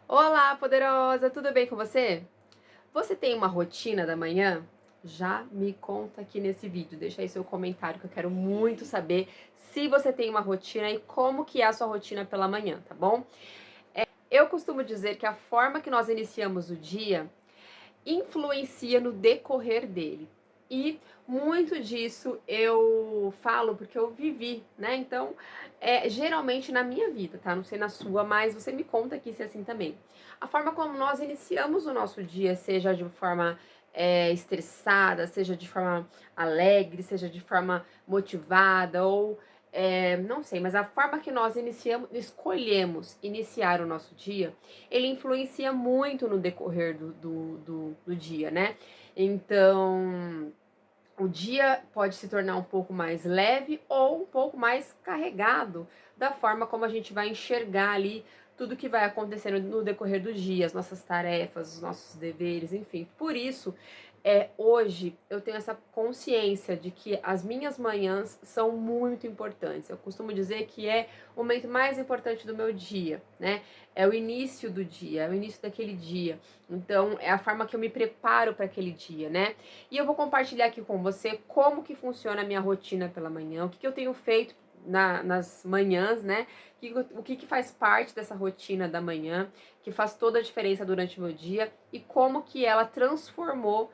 Olá, poderosa, tudo bem com você? Você tem uma rotina da manhã? Já me conta aqui nesse vídeo, deixa aí seu comentário que eu quero muito saber se você tem uma rotina e como que é a sua rotina pela manhã, tá bom? Eu costumo dizer que a forma que nós iniciamos o dia influencia no decorrer dele. E muito disso eu falo porque eu vivi, né? Então, geralmente na minha vida, tá? Não sei na sua, mas você me conta aqui se é assim também. A forma como nós iniciamos o nosso dia, seja de forma estressada, seja de forma alegre, seja de forma motivada ou não sei, mas a forma que nós escolhemos iniciar o nosso dia, ele influencia muito no decorrer do dia, né? Então, o dia pode se tornar um pouco mais leve ou um pouco mais carregado da forma como a gente vai enxergar ali tudo que vai acontecendo no decorrer do dia, as nossas tarefas, os nossos deveres, enfim. Por isso, hoje eu tenho essa consciência de que as minhas manhãs são muito importantes. Eu costumo dizer que é o momento mais importante do meu dia, né? É o início do dia, é o início daquele dia. Então, é a forma que eu me preparo para aquele dia, né? E eu vou compartilhar aqui com você como que funciona a minha rotina pela manhã, o que, que eu tenho feito nas manhãs, né? O que, que faz parte dessa rotina da manhã, que faz toda a diferença durante o meu dia e como que ela transformou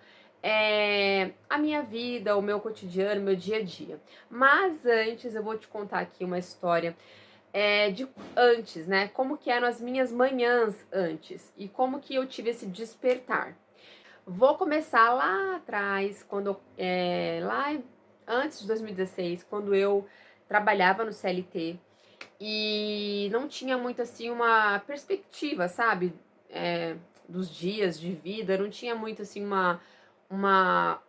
a minha vida, o meu cotidiano, o meu dia a dia. Mas antes eu vou te contar aqui uma história de antes, né? Como que eram as minhas manhãs antes e como que eu tive esse despertar. Vou começar lá atrás, lá antes de 2016, quando eu trabalhava no CLT e não tinha muito assim uma perspectiva, sabe? Dos dias de vida, não tinha muito assim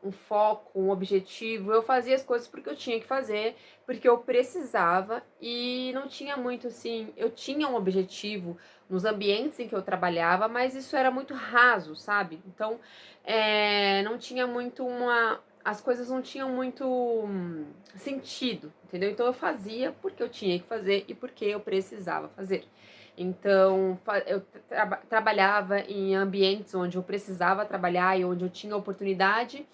um foco, um objetivo. Eu fazia as coisas porque eu tinha que fazer, porque eu precisava e não tinha muito assim. Eu tinha um objetivo nos ambientes em que eu trabalhava, mas isso era muito raso, sabe? Então, não tinha muito uma. As coisas não tinham muito sentido, entendeu? Então eu fazia porque eu tinha que fazer e porque eu precisava fazer. Então, eu trabalhava em ambientes onde eu precisava trabalhar e onde eu tinha oportunidade,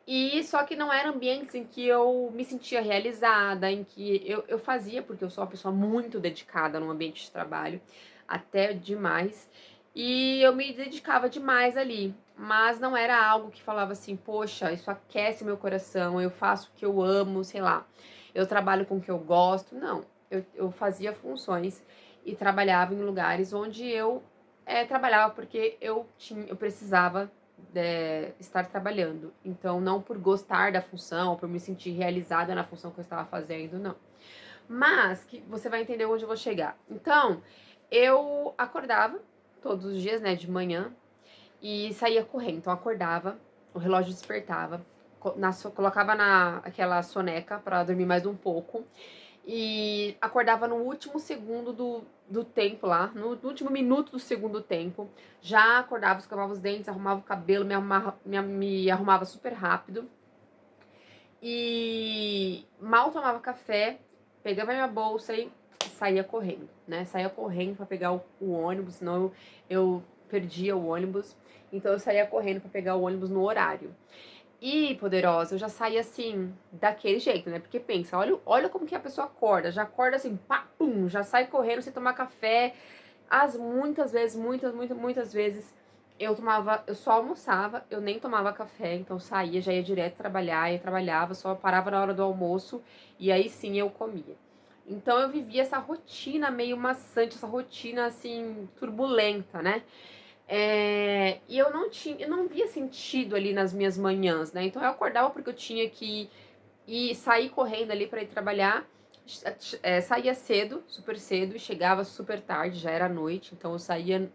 e só que não eram ambientes em que eu me sentia realizada, em que eu fazia, porque eu sou uma pessoa muito dedicada no ambiente de trabalho, até demais, e eu me dedicava demais ali, mas não era algo que falava assim, poxa, isso aquece meu coração, eu faço o que eu amo, sei lá, eu trabalho com o que eu gosto, não, eu fazia funções e trabalhava em lugares onde eu trabalhava porque eu precisava estar trabalhando. Então, não por gostar da função, por me sentir realizada na função que eu estava fazendo, não. Mas que você vai entender onde eu vou chegar. Então, eu acordava todos os dias, né, de manhã e saía correndo. Então, eu acordava, o relógio despertava, colocava na aquela soneca para dormir mais um pouco e acordava no último segundo do tempo lá, no último minuto do segundo tempo. Já acordava, escovava os dentes, arrumava o cabelo, me arrumava super rápido. E mal tomava café, pegava minha bolsa e saía correndo, né? Saía correndo para pegar o ônibus, senão eu perdia o ônibus. Então eu saía correndo para pegar o ônibus no horário. E, poderosa, eu já saí assim, daquele jeito, né? Porque pensa, olha como que a pessoa acorda. Já acorda assim, pá, pum, já sai correndo sem tomar café. Muitas vezes, muitas vezes, eu só almoçava, eu nem tomava café, então saía, já ia direto trabalhar, e trabalhava, só parava na hora do almoço e aí sim eu comia. Então eu vivia essa rotina meio maçante, essa rotina assim, turbulenta, né? E eu não via sentido ali nas minhas manhãs, né? Então eu acordava porque eu tinha que ir sair correndo ali para ir trabalhar. Saía cedo, super cedo, e chegava super tarde, já era noite, então eu saía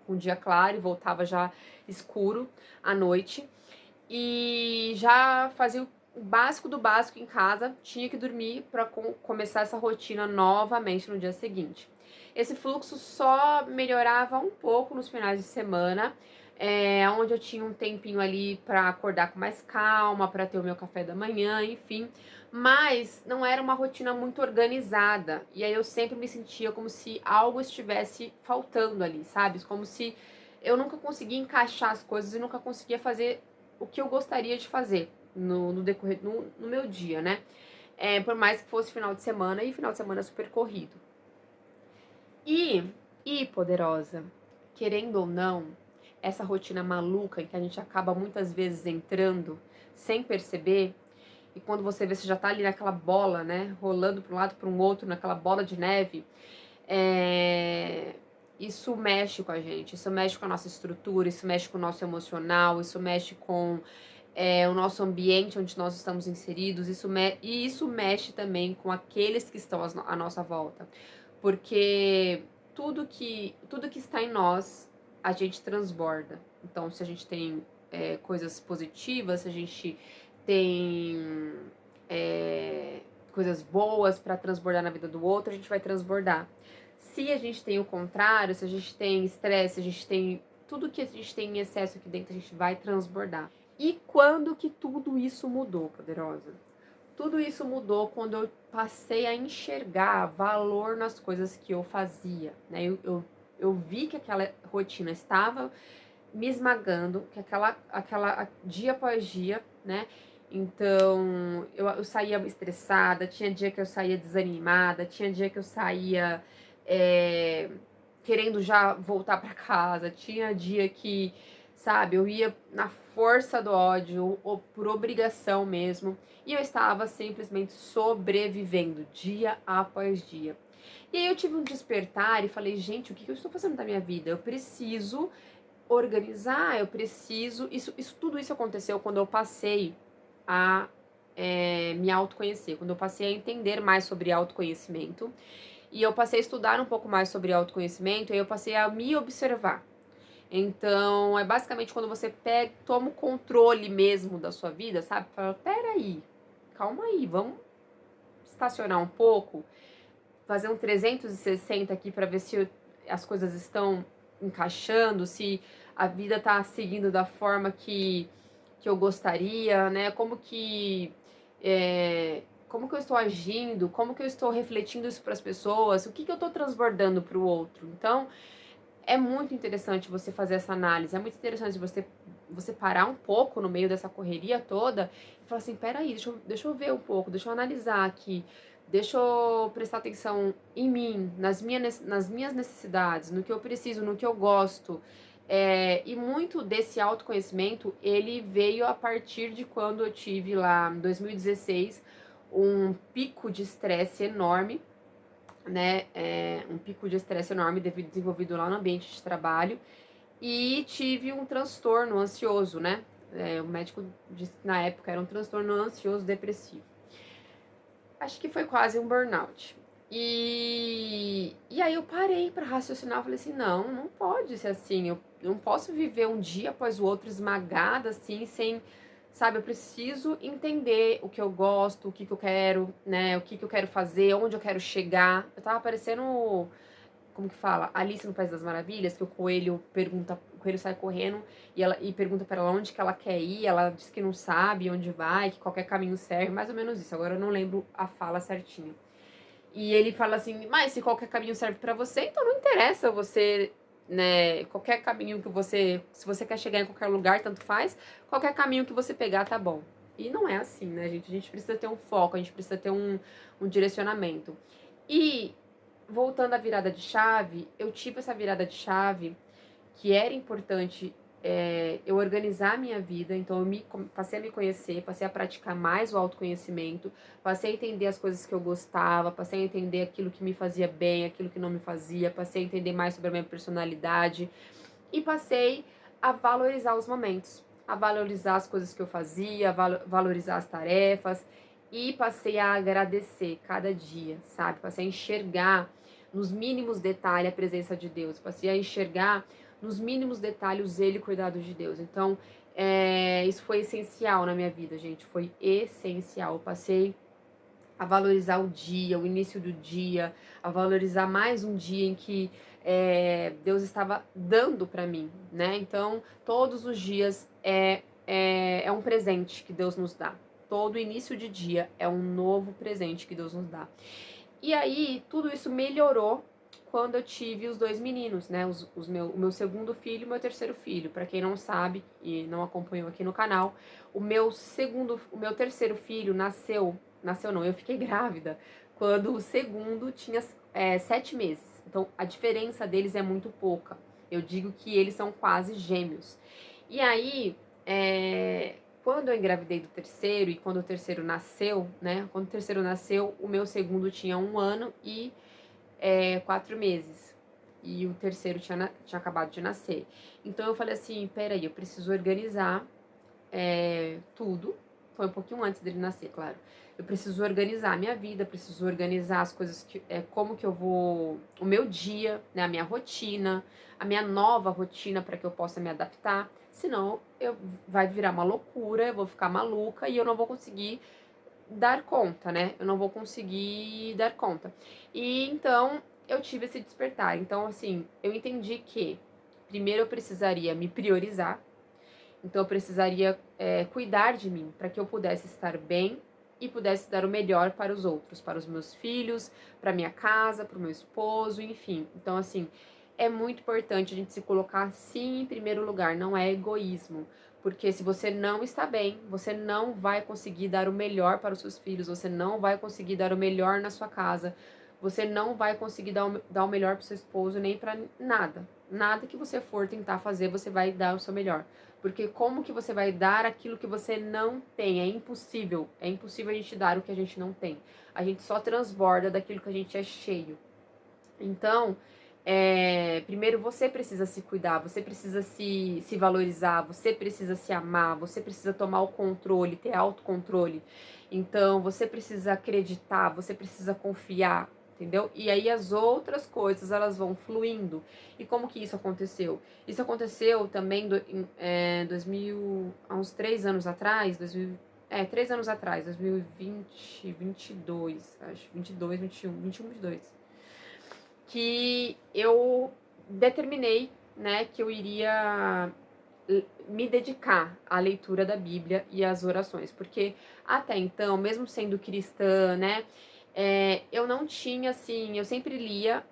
com o dia claro e voltava já escuro à noite. E já fazia o básico do básico em casa, tinha que dormir para começar essa rotina novamente no dia seguinte. Esse fluxo só melhorava um pouco nos finais de semana, onde eu tinha um tempinho ali para acordar com mais calma, para ter o meu café da manhã, enfim. Mas não era uma rotina muito organizada. E aí eu sempre me sentia como se algo estivesse faltando ali, sabe? Como se eu nunca conseguia encaixar as coisas e nunca conseguia fazer o que eu gostaria de fazer no decorrer, no meu dia, né? Por mais que fosse final de semana, e final de semana é super corrido. E poderosa, querendo ou não, essa rotina maluca em que a gente acaba muitas vezes entrando sem perceber, e quando você vê, você já tá ali naquela bola, né, rolando para um lado para um outro, naquela bola de neve, isso mexe com a gente, isso mexe com a nossa estrutura, isso mexe com o nosso emocional, isso mexe com o nosso ambiente onde nós estamos inseridos, e isso mexe também com aqueles que estão à nossa volta, porque tudo que está em nós, a gente transborda. Então, se a gente tem coisas positivas, se a gente tem coisas boas para transbordar na vida do outro, a gente vai transbordar. Se a gente tem o contrário, se a gente tem estresse, se a gente tem tudo que a gente tem em excesso aqui dentro, a gente vai transbordar. E quando que tudo isso mudou, poderosa? Tudo isso mudou quando eu passei a enxergar valor nas coisas que eu fazia, né? Eu vi que aquela rotina estava me esmagando, que aquela dia após dia, né? Então, eu saía estressada, tinha dia que eu saía desanimada, tinha dia que eu saía querendo já voltar para casa, tinha dia que, sabe, eu ia na força do ódio, ou por obrigação mesmo, e eu estava simplesmente sobrevivendo dia após dia. E aí eu tive um despertar e falei, gente, o que eu estou fazendo da minha vida? Eu preciso organizar, eu preciso. Tudo isso aconteceu quando eu passei a me autoconhecer, quando eu passei a entender mais sobre autoconhecimento. E eu passei a estudar um pouco mais sobre autoconhecimento, e eu passei a me observar. Então, é basicamente quando você toma o controle mesmo da sua vida, sabe? Fala, peraí, calma aí, vamos estacionar um pouco, fazer um 360 aqui para ver se as coisas estão encaixando, se a vida tá seguindo da forma que eu gostaria, né? Como que eu estou agindo, como que eu estou refletindo isso para as pessoas, o que eu estou transbordando para o outro. Então, é muito interessante você fazer essa análise, é muito interessante você parar um pouco no meio dessa correria toda e falar assim, peraí, deixa eu ver um pouco, deixa eu analisar aqui, deixa eu prestar atenção em mim, nas minhas necessidades, no que eu preciso, no que eu gosto. E muito desse autoconhecimento, ele veio a partir de quando eu tive lá, em 2016, um pico de estresse enorme, né, um pico de estresse enorme desenvolvido lá no ambiente de trabalho, e tive um transtorno ansioso, né? O médico disse que na época era um transtorno ansioso depressivo. Acho que foi quase um burnout. E aí eu parei para raciocinar, falei assim, não pode ser assim, eu não posso viver um dia após o outro esmagada assim, sem, sabe, eu preciso entender o que eu gosto, o que eu quero, né, o que eu quero fazer, onde eu quero chegar. Eu tava parecendo, como que fala? Alice no País das Maravilhas, que o coelho sai correndo e pergunta para ela onde que ela quer ir, ela diz que não sabe onde vai, que qualquer caminho serve, mais ou menos isso. Agora eu não lembro a fala certinha. E ele fala assim, mas se qualquer caminho serve para você, então não interessa você, né, qualquer caminho que se você quer chegar em qualquer lugar, tanto faz, qualquer caminho que você pegar tá bom. E não é assim, né, gente? A gente precisa ter um foco, a gente precisa ter um direcionamento. E voltando à virada de chave, eu tive essa virada de chave que era importante eu organizar a minha vida, então passei a me conhecer, passei a praticar mais o autoconhecimento, passei a entender as coisas que eu gostava, passei a entender aquilo que me fazia bem, aquilo que não me fazia, passei a entender mais sobre a minha personalidade e passei a valorizar os momentos, a valorizar as coisas que eu fazia, a valorizar as tarefas e passei a agradecer cada dia, sabe? Passei a enxergar nos mínimos detalhes a presença de Deus, passei a enxergar nos mínimos detalhes ele cuidado de Deus. Então, isso foi essencial na minha vida, gente, foi essencial. Eu passei a valorizar o dia, o início do dia, a valorizar mais um dia em que Deus estava dando para mim, né? Então, todos os dias é um presente que Deus nos dá. todo início de dia é um novo presente que Deus nos dá. E aí, tudo isso melhorou quando eu tive os dois meninos, né? O meu segundo filho e o meu terceiro filho. Para quem não sabe e não acompanhou aqui no canal, o meu terceiro filho nasceu não, eu fiquei grávida quando o segundo tinha 7 meses. Então, a diferença deles é muito pouca. Eu digo que eles são quase gêmeos. E aí, quando eu engravidei do terceiro e quando o terceiro nasceu, né? Quando o terceiro nasceu, o meu segundo tinha 1 ano e 4 meses. E o terceiro tinha acabado de nascer. Então eu falei assim, peraí, eu preciso organizar tudo. Foi um pouquinho antes dele nascer, claro. Eu preciso organizar a minha vida, preciso organizar as coisas como que eu vou, o meu dia, né, a minha rotina, a minha nova rotina para que eu possa me adaptar. Senão vai virar uma loucura, eu vou ficar maluca e eu não vou conseguir dar conta, né? Eu não vou conseguir dar conta. E então eu tive esse despertar. Então, assim, eu entendi que primeiro eu precisaria me priorizar. Então eu precisaria cuidar de mim para que eu pudesse estar bem e pudesse dar o melhor para os outros, para os meus filhos, para minha casa, para o meu esposo, enfim. Então, assim, é muito importante a gente se colocar sim em primeiro lugar, não é egoísmo. Porque se você não está bem, você não vai conseguir dar o melhor para os seus filhos, você não vai conseguir dar o melhor na sua casa, você não vai conseguir dar o melhor para o seu esposo, nem para nada. Nada que você for tentar fazer, você vai dar o seu melhor. Porque como que você vai dar aquilo que você não tem? É impossível. É impossível a gente dar o que a gente não tem. A gente só transborda daquilo que a gente é cheio. Então, primeiro você precisa se cuidar, você precisa se valorizar, você precisa se amar, você precisa tomar o controle, ter autocontrole. Então, você precisa acreditar, você precisa confiar, entendeu? E aí as outras coisas, elas vão fluindo. E como que isso aconteceu? Isso aconteceu também em 2000, há uns 3 anos atrás, 3 anos atrás, 2020, 22, acho, 22, 21, 21, 22, que eu determinei, né, que eu iria me dedicar à leitura da Bíblia e às orações, porque até então, mesmo sendo cristã, né, eu não tinha, assim, eu sempre lia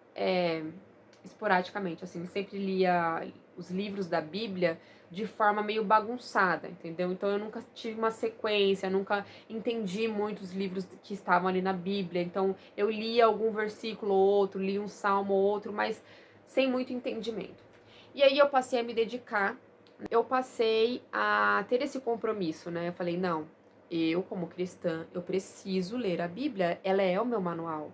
esporadicamente, assim, sempre lia os livros da Bíblia de forma meio bagunçada, entendeu? Então eu nunca tive uma sequência, nunca entendi muito os livros que estavam ali na Bíblia. Então eu lia algum versículo ou outro, lia um salmo ou outro, mas sem muito entendimento. E aí eu passei a me dedicar, eu passei a ter esse compromisso, né? Eu falei, não, eu como cristã, eu preciso ler a Bíblia, ela é o meu manual.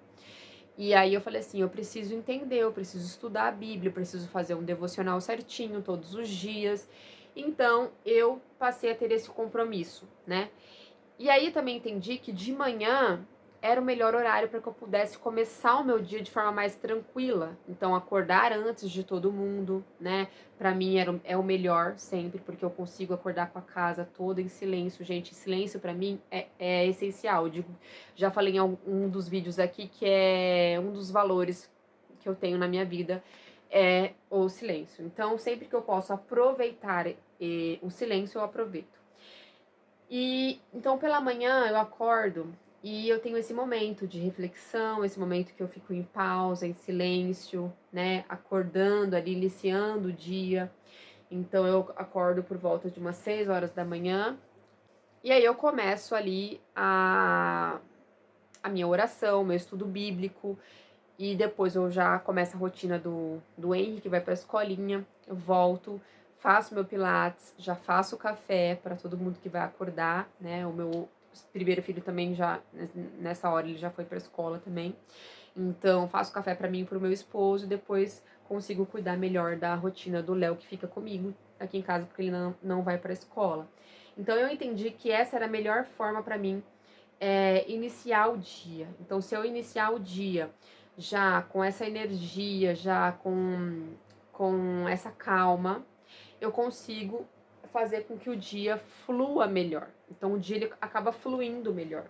E aí eu falei assim, eu preciso entender, eu preciso estudar a Bíblia, eu preciso fazer um devocional certinho todos os dias. Então eu passei a ter esse compromisso, né? E aí também entendi que de manhã era o melhor horário para que eu pudesse começar o meu dia de forma mais tranquila. Então acordar antes de todo mundo, né? Para mim é o melhor sempre, porque eu consigo acordar com a casa toda em silêncio. Gente, silêncio para mim é essencial. Eu digo, já falei em um dos vídeos aqui que é um dos valores que eu tenho na minha vida é o silêncio. Então sempre que eu posso aproveitar o silêncio, eu aproveito. E então pela manhã eu acordo e eu tenho esse momento de reflexão, esse momento que eu fico em pausa, em silêncio, né, acordando ali, iniciando o dia. Então eu acordo por volta de umas 6 horas da manhã e aí eu começo ali a minha oração, meu estudo bíblico, e depois eu já começo a rotina do Henry, que vai pra escolinha, eu volto, faço meu pilates, já faço o café para todo mundo que vai acordar, né? O meu primeiro filho também já, nessa hora, ele já foi pra escola também. Então, faço café para mim e pro meu esposo, e depois consigo cuidar melhor da rotina do Léo, que fica comigo aqui em casa, porque ele não vai pra escola. Então, eu entendi que essa era a melhor forma para mim iniciar o dia. Então, se eu iniciar o dia já com essa energia, já com essa calma, eu consigo fazer com que o dia flua melhor. Então, o dia ele acaba fluindo melhor.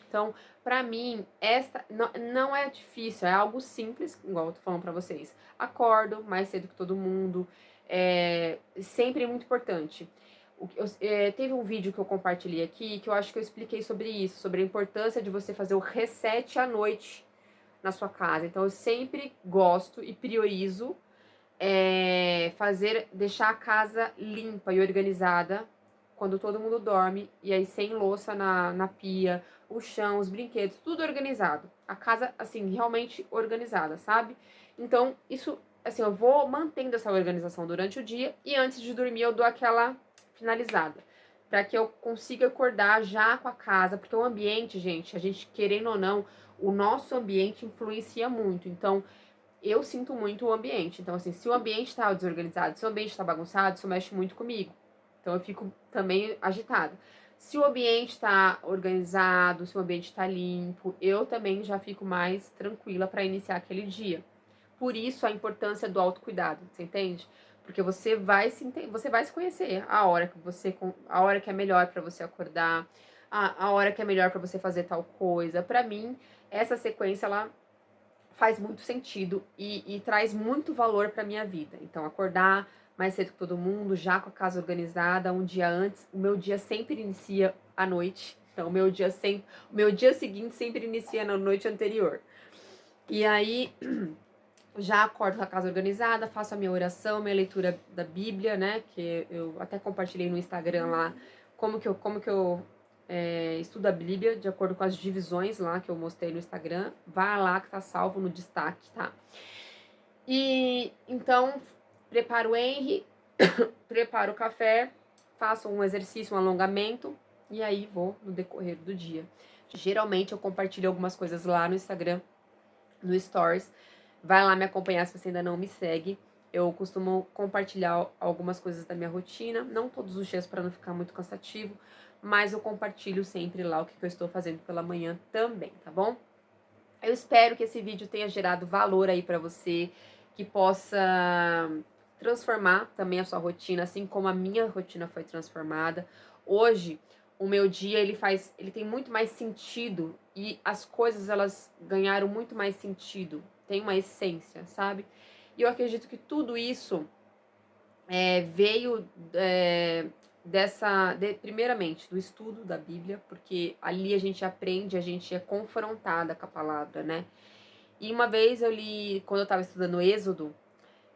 Então, pra mim, esta não é difícil, é algo simples, igual eu tô falando pra vocês. Acordo mais cedo que todo mundo, sempre é muito importante. Teve um vídeo que eu compartilhei aqui que eu acho que eu expliquei sobre isso, sobre a importância de você fazer o reset à noite na sua casa. Então eu sempre gosto e priorizo deixar a casa limpa e organizada quando todo mundo dorme, e aí sem louça na pia, o chão, os brinquedos, tudo organizado. A casa, assim, realmente organizada, sabe? Então, isso, assim, eu vou mantendo essa organização durante o dia e antes de dormir eu dou aquela finalizada. Para que eu consiga acordar já com a casa, porque o ambiente, gente, a gente querendo ou não, o nosso ambiente influencia muito. Então, eu sinto muito o ambiente. Então, assim, se o ambiente tá desorganizado, se o ambiente tá bagunçado, isso mexe muito comigo. Então, eu fico também agitada. Se o ambiente tá organizado, se o ambiente tá limpo, eu também já fico mais tranquila para iniciar aquele dia. Por isso, a importância do autocuidado, você entende? Porque você vai se conhecer a hora que é melhor para você acordar, a hora que é melhor para você fazer tal coisa. Para mim, essa sequência, ela faz muito sentido e traz muito valor para minha vida. Então, acordar mais cedo que todo mundo, já com a casa organizada, um dia antes, o meu dia sempre inicia à noite. Então, o meu dia seguinte sempre inicia na noite anterior. E aí, já acordo com a casa organizada, faço a minha oração, minha leitura da Bíblia, né? Que eu até compartilhei no Instagram lá como que eu estudo a Bíblia de acordo com as divisões lá que eu mostrei no Instagram. Vai lá que tá salvo no destaque, tá? E então preparo o Henry, preparo o café, faço um exercício, um alongamento e aí vou no decorrer do dia. Geralmente eu compartilho algumas coisas lá no Instagram, no Stories. Vai lá me acompanhar se você ainda não me segue. Eu costumo compartilhar algumas coisas da minha rotina, não todos os dias para não ficar muito cansativo, mas eu compartilho sempre lá o que eu estou fazendo pela manhã também, tá bom? Eu espero que esse vídeo tenha gerado valor aí para você, que possa transformar também a sua rotina, assim como a minha rotina foi transformada. Hoje, o meu dia ele tem muito mais sentido e as coisas elas ganharam muito mais sentido, tem uma essência, sabe? E eu acredito que tudo isso veio primeiramente do estudo da Bíblia, porque ali a gente aprende, a gente é confrontada com a palavra, né? E uma vez eu li, quando eu estava estudando Êxodo,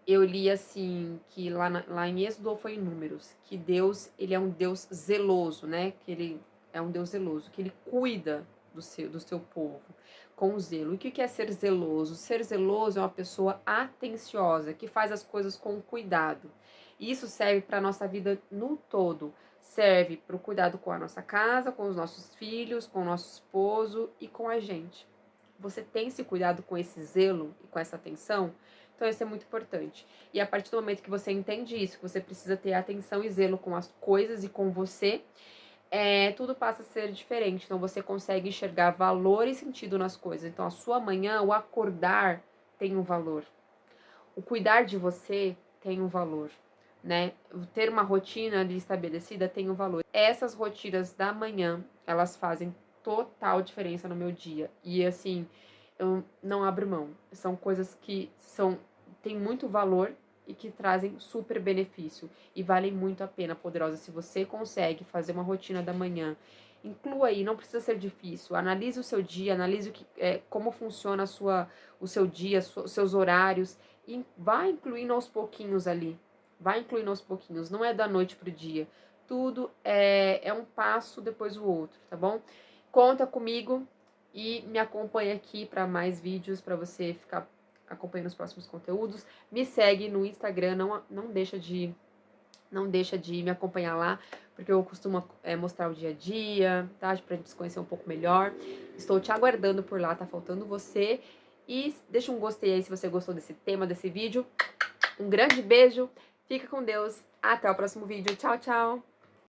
eu li assim, que lá em Êxodo ou foi em Números, que Deus, ele é um Deus zeloso, né? Que ele é um Deus zeloso, que ele cuida do seu povo com zelo. E o que é ser zeloso? Ser zeloso é uma pessoa atenciosa, que faz as coisas com cuidado. E isso serve para a nossa vida no todo. Serve para o cuidado com a nossa casa, com os nossos filhos, com o nosso esposo e com a gente. Você tem esse cuidado com esse zelo e com essa atenção? Então, isso é muito importante. E a partir do momento que você entende isso, que você precisa ter atenção e zelo com as coisas e com você, tudo passa a ser diferente. Então, você consegue enxergar valor e sentido nas coisas. Então, a sua manhã, o acordar tem um valor. O cuidar de você tem um valor, né? Ter uma rotina ali estabelecida tem um valor. Essas rotinas da manhã, elas fazem total diferença no meu dia. E assim, eu não abro mão. São coisas que têm muito valor e que trazem super benefício. E valem muito a pena, poderosa. Se você consegue fazer uma rotina da manhã, inclua aí, não precisa ser difícil. Analise o seu dia, analise como funciona o seu dia, os seus horários. E vai incluindo aos pouquinhos ali. Vai incluindo aos pouquinhos. Não é da noite pro dia. Tudo é um passo depois o outro, tá bom? Conta comigo e me acompanha aqui para mais vídeos, para você ficar acompanhando os próximos conteúdos. Me segue no Instagram, não deixa de me acompanhar lá, porque eu costumo mostrar o dia a dia, tá? Pra gente se conhecer um pouco melhor. Estou te aguardando por lá, tá faltando você. E deixa um gostei aí se você gostou desse tema, desse vídeo. Um grande beijo, fica com Deus, até o próximo vídeo. Tchau, tchau!